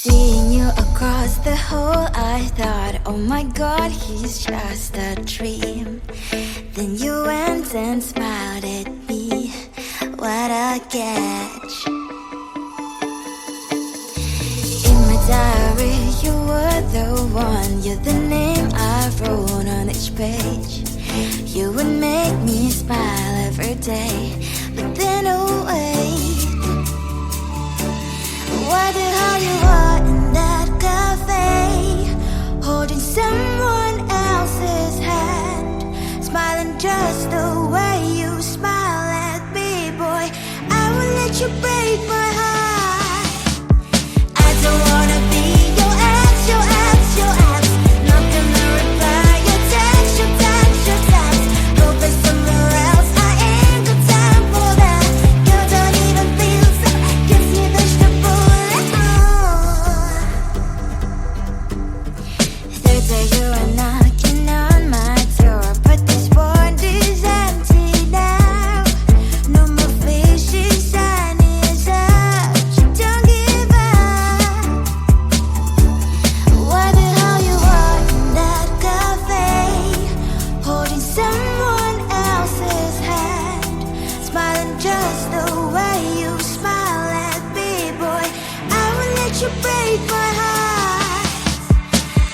Seeing you across the hall, I thought, oh my god, he's just a dream. Then you went and smiled at me, what a catch. In my diary, you were the one, you're the name I wrote on each page. You would make me smile every day, but then oh wait, why the hell you are in that cafe, holding someone else's hand, smiling just the way you smile at me, boy. I will let you break my heart. I don't wanna be your ex, your ex, your ex. Not gonna reply your text, your text, your text. Go play somewhere else, I ain't got time for that. You don't even feel so, kiss me vegetable. Third day you are knocking on my door, but this one is empty now. No more fishes, sun is up. You don't give up. Why the hell you are in that cafe, holding someone else's hand, smiling just the way you smile at me, boy. I will let you break my heart.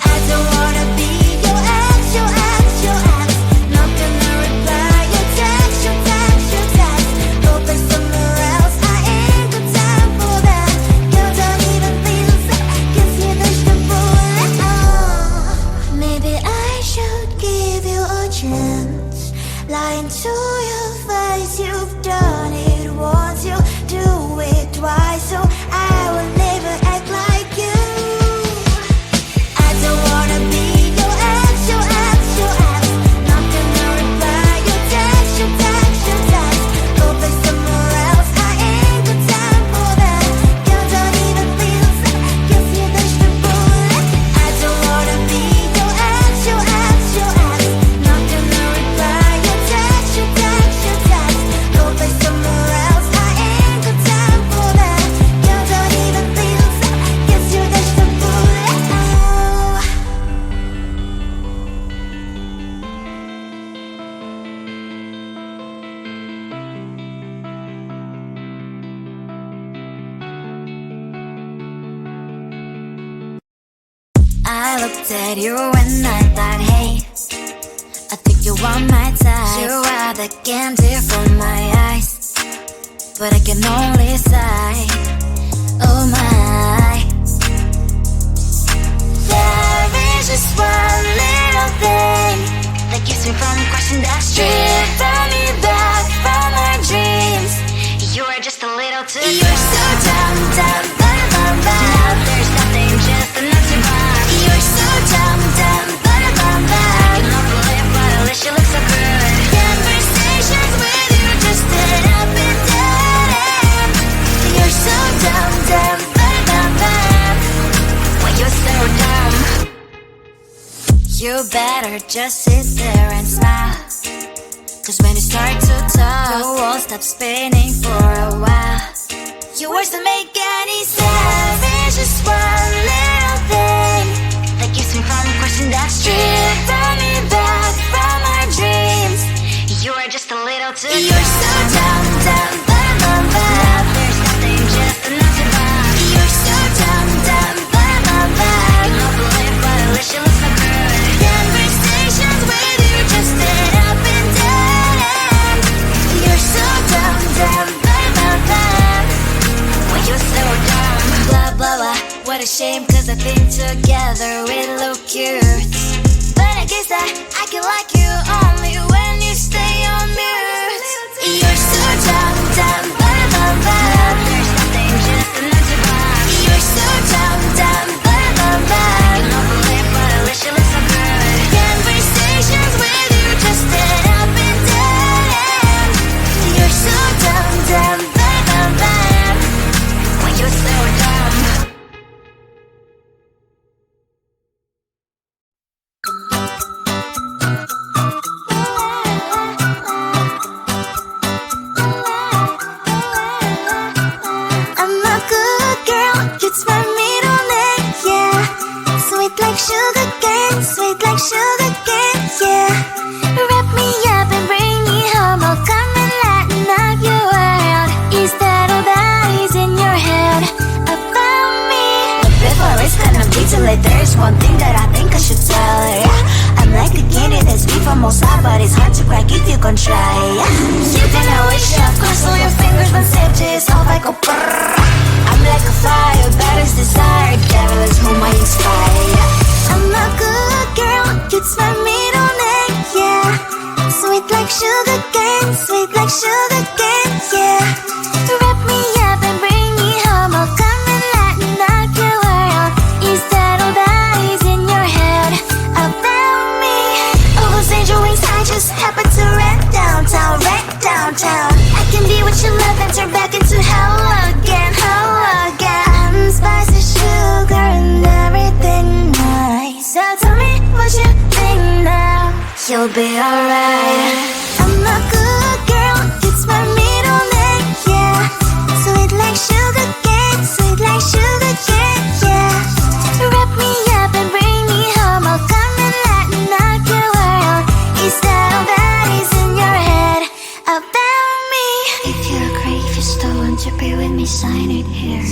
I don't wanna be your ex, your ex, your ex. Not gonna reply your text, your text, your text. Go play somewhere else, I ain't got time for that. You don't even feel so, kiss me vegetable. Maybe I should give you a chance. Lying to your face, you've done it once, you do it twice, so I will never act like you. I don't wanna be your ex, your ex, your ex. Not gonna reply your text, your text, your text. Go play somewhere else, I ain't got time for that. You don't even feel so, kiss me vegetable. I don't wanna be your ex, your ex, your ex. Not gonna reply your text, your text, your text. Go play somewhere else, I ain't got time for that. You don't even feel so, kiss you vegetable. I looked at you and I thought, hey, I think you are my type. You are the candy from my eyes, but I can only sigh, oh my. There is just one little thing that keeps me from crossing that street. Drive me back from my dreams. You are just a little too close. You're so dumb, dumb, bum, bum, bum. Now there's nothing, just enough to buy. You're so dumb, dumb, bum, bum, bum. I cannot believe what at least you look so good. Conversations with you just end up in dead end. You're so dumb, dumb, bum, bum, bum. Why you're so dumb? You better just sit there and smile, 'cause when you start to talk, the world stops spinning for a while. Your words don't make any sense. There's just one little thing that keeps me from crossing that street. Bring me back from our dreams. You are just a little too close. You're so dumb, dumb, bum, bum, bum. Now there's nothing, just enough to buy. You're so dumb, dumb, bum, bum, bum. I cannot believe what at least you look so good. Conversations with you just end up in dead end. You're so dumb, dumb, bum, bum, bum. Why you're so dumb? Blah, blah, blah. What a shame, 'cause I think together we look cute. But I guess that I can like you only when you stay on mute. You're so dumb, dumb, bum, bum, bum. There's nothing, just enough to buy. You're so dumb, dumb, bum, bum, bum. I cannot believe what at least you look so good. Conversations with you just end up in dead end. You're so dumb, dumb, bum, bum, bum. Why you're so dumb? it. There's one thing that I think I should tell her, yeah. I'm like a candy that's sweet from outside, but it's hard to crack if you can try, yeah. You can always shove, cross all your fingers when safety is off, I go brrrr. I'm like a fire, baddest desire, devil is whom I inspire, yeah. I'm a good girl, it's my middle name, yeah. Sweet like sugar cane, sweet like sugar cane, yeah. Wrap me up and bring me home, I'll come and lighten up your world. Is that all that is in your head about me? Oh, those angel wings, I just happen to wreck downtown, wreck downtown. I can be what you love and turn back into hell again, hell again. Spicy sugar and everything nice. So tell me what you think now. You'll be alright. I'm a good girl, it's my middle name, yeah. Sweet like sugar cane, sweet like sugar cane, yeah. Wrap me up and bring me home, I'll come and lighten up your world. Is that all that is in your head about me? If you're great, if you're still want to be with me, sign it here.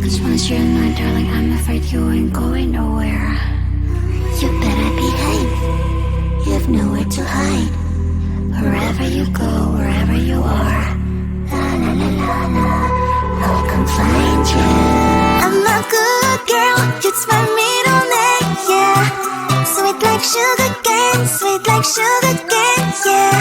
Cause once you're mine, darling, I'm afraid you ain't going nowhere. You better behave. You have nowhere to hide. Wherever you go, wherever you are, la la la la la, I'll come find you. I'm a good girl, it's my middle name, yeah. Sweet like sugar cane, sweet like sugar cane, yeah.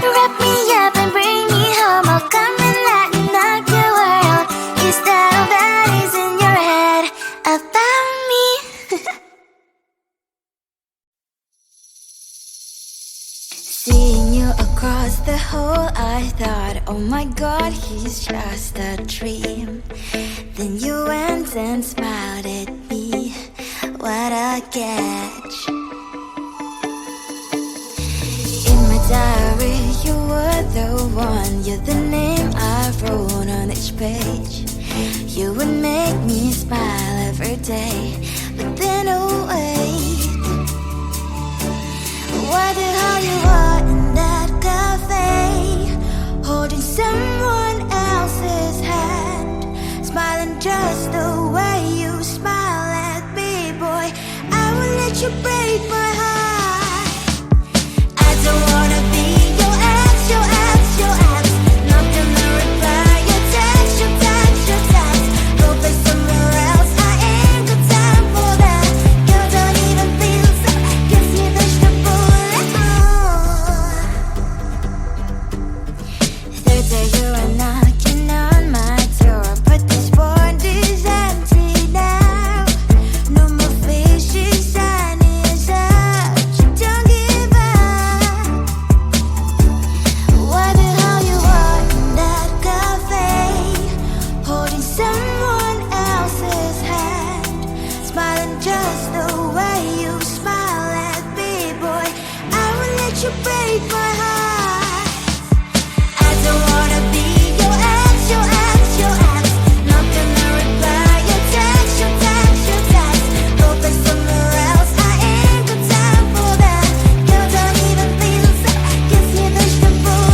Wrap me up and bring me home, I'll come and lighten up your world. Is that all that is in your head about me? Seeing you across the hall, I thought, oh my god, he's just a dream. Then you went and smiled at me, what a catch. In my diary, you were the one, you're the name I wrote on each page. You would make me smile every day, but then oh wait, what the hell you are in that cafe, holding someone else's hand, smiling just the way you smile at me, boy. I will let you break my heart. I don't wanna be your ex, your ex, your ex. Not gonna reply your text, your text, your text. Go play somewhere else, I ain't got time for that. Girl, don't even feel so, kiss me vegetable. Third day you are knocking on my door, but this board is empty now. No more faces, sun is out, you don't give up. What the hell you are in that cafe, holding someone else's hand, smiling just the way you smile at me, boy. I will let you break my heart. I don't wanna be your ex, your ex, your ex. Not gonna reply your text, your text, your text. Go play somewhere else, I ain't got time for that. Girl, don't even feel so, kiss me vegetable.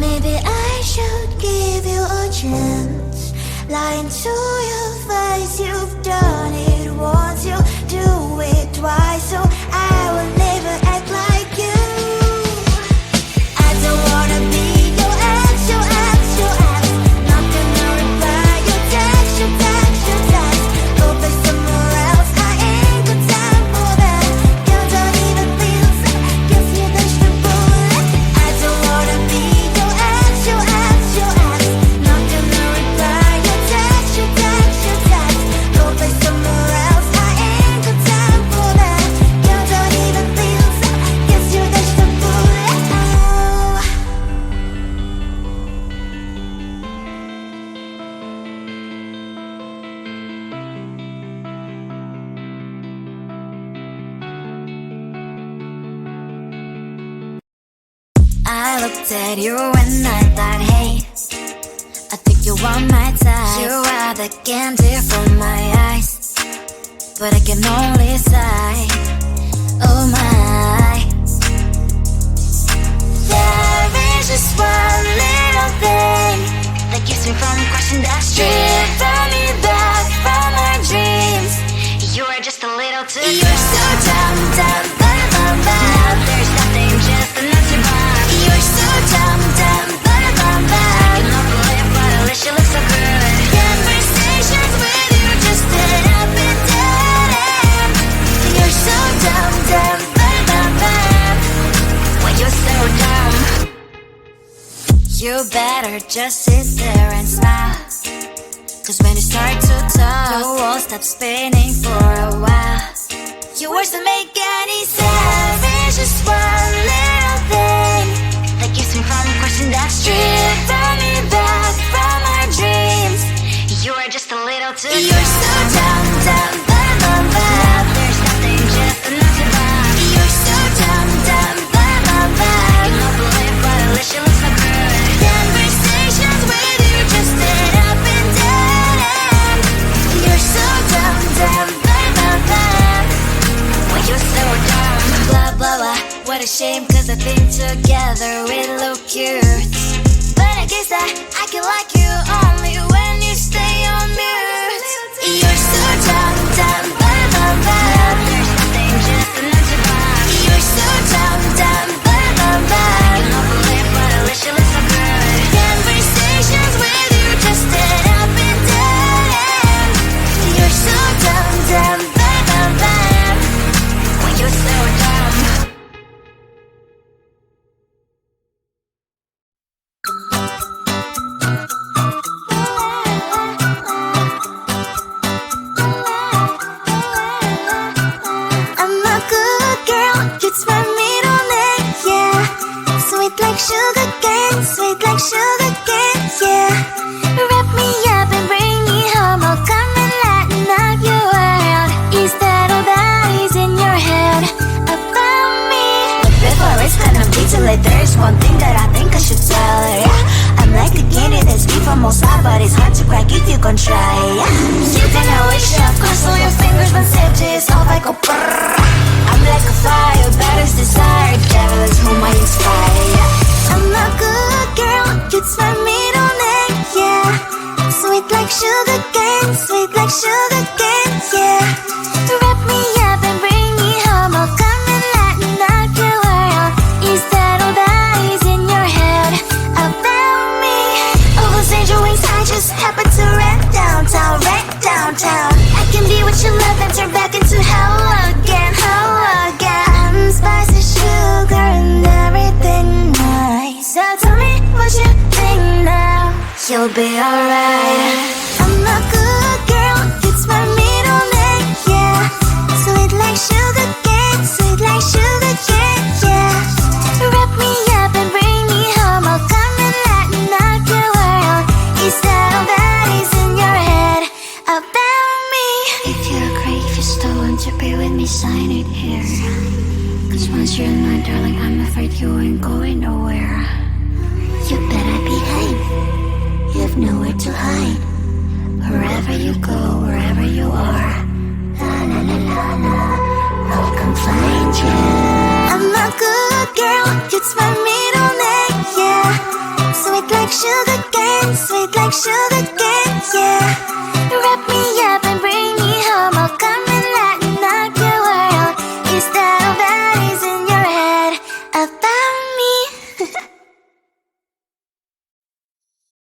Maybe I should give you a chance. Lying to your face, you've done it once, you do it twice, so I will never act like you. I don't wanna be your ex, your ex, your ex. Not gonna reply your text, your text, your text. Go play somewhere else, I ain't got time for that. Girl, don't even feel so, kiss me vegetable. I don't wanna be your ex, your ex, your ex. Not gonna reply your text, your text, your text. Go play somewhere else, I ain't got time for that. Girl, don't even feel so, kiss you vegetable. I looked at you and I thought, hey, I think you are my type. You are the candy from my eyes, but I can only sigh, oh my. There is just one little thing that keeps me from crossing that street, drive me back from my dreams. better just sit there and smile. Cause when you start to talk, your world stops spinning for a while. Your words don't make any sense. It's just one little thing that keeps me from crossing that street. Turn me back from our dreams. You are just a little too young. You're so dumb, dumb, dumb, dumb, dumb. There's nothing just enough to buy. You're so dumb, dumb, dumb, dumb, dumb. You don't believe but at least you look so good. Conversations with you just end up in dead end. You're so dumb, dumb, dumb, dumb, dumb. When you're so dumb. Blah, blah, blah. What a shame, cause I think together we look cute. But I guess that I can like you only when you stay on mute. You're so dumb, dumb, dumb, dumb, dumb. There's nothing just enough to buy. You're so dumb, dumb, dumb, dumb, dumb. You don't believe but at least you look so good. Conversations with you just end up in dead end. You're so dumb, dumb, dumb, dumb, dumb. When you're so dumb. I'm a good girl, it's my middle name, yeah. Sweet like sugar cane, sweet like sugar cane, yeah. Wrap me up and bring me home, I'll come and lighten up your world. Is that all that is in your head about me? But before it's gonna be too late, there's one thing that I think I should tell her, yeah. I'm like the candy that's deep from outside, but it's hard to crack if you can try, yeah. You can always shove, cross all your fingers when safety is off, I go brrrr. I'm like a fire, battles desire, devil is whom I inspire, yeah. I'm a good girl, it's my middle name, yeah. Sweet like sugar cane, sweet like sugar cane, yeah. Wrap me up and bring me home, I'll come and lighten up your world. Is that all that is in your head about me? All those angel wings I just happen to rent downtown, rent downtown. I can be what you love and turn back into hell again, hell again. Spicy sugar and everything nice. So tell me what you think now. You'll be alright. I'm a good girl, it's my middle name, yeah. Sweet like sugar cane, sweet like sugar cane, yeah. Wrap me up and bring me home, I'll come and lighten up your world. Is that all that is in your head about me? If you agree, if you still want to be with me, sign it here. Cause once you're mine, darling, I'm afraid you ain't going nowhere. You better behave, you have nowhere to hide. Wherever you go, wherever you are, la la la la la, I'll come find you. I'm a good girl, it's my middle name, yeah. Sweet like sugar cane, sweet like sugar cane, yeah. Wrap me up